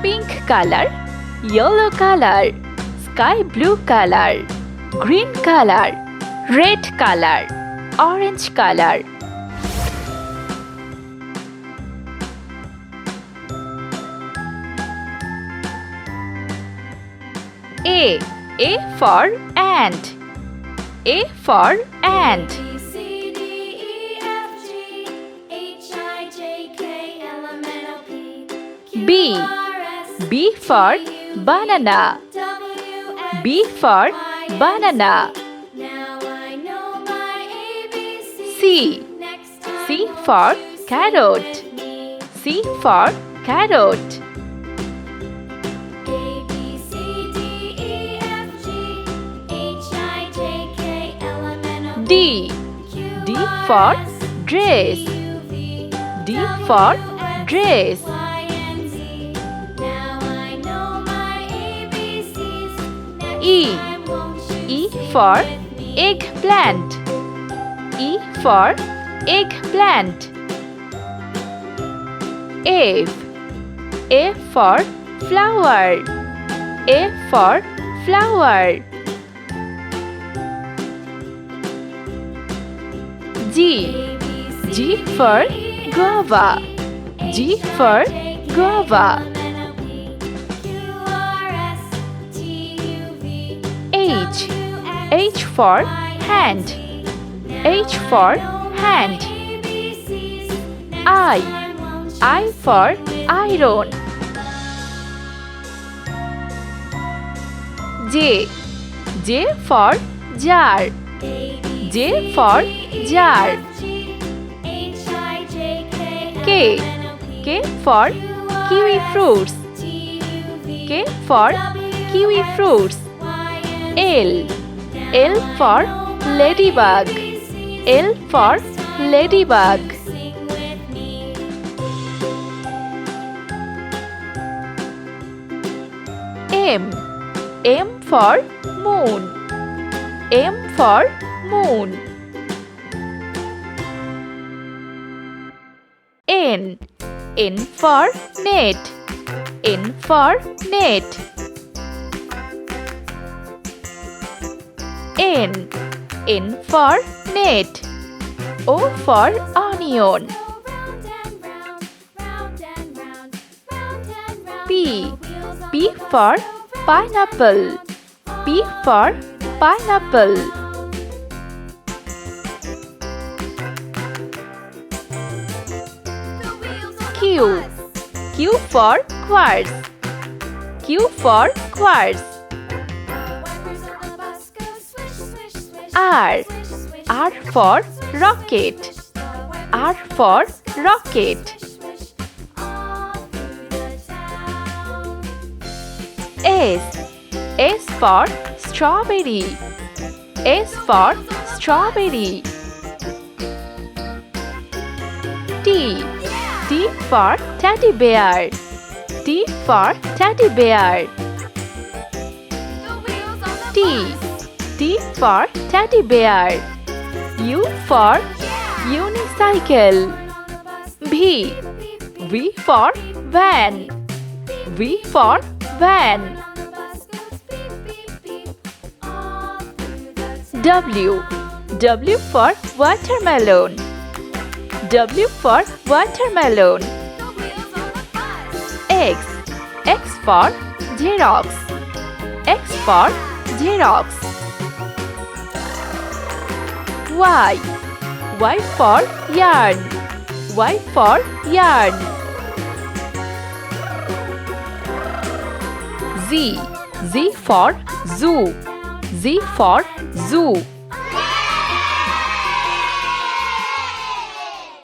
pink color, yellow color, sky blue color, green color, red color, orange color. A for ant. A for ant. B for banana. B for banana. C for carrot. C for carrot. D for dress. D for dress. E for eggplant. E for eggplant. F for flower. F for flower. G for guava. G for guava. H for hand. H for hand. I for iron. J for jar. J for jar. K for kiwi fruits. K for kiwi fruits. L for ladybug. L for ladybug. M for moon. M for moon. N for net. N for net. N for net. O for onion. P for pineapple. P for pineapple. Q for quartz. Q for quartz. R for rocket. R for rocket. S for strawberry. S for strawberry. T for teddy bear. T for teddy bear. T for teddy bear. U for unicycle. V for van. V for van. W for watermelon. W for watermelon. X for Xerox. X for Xerox. Y for yarn. Y for yarn. Z for zoo. Z for zoo.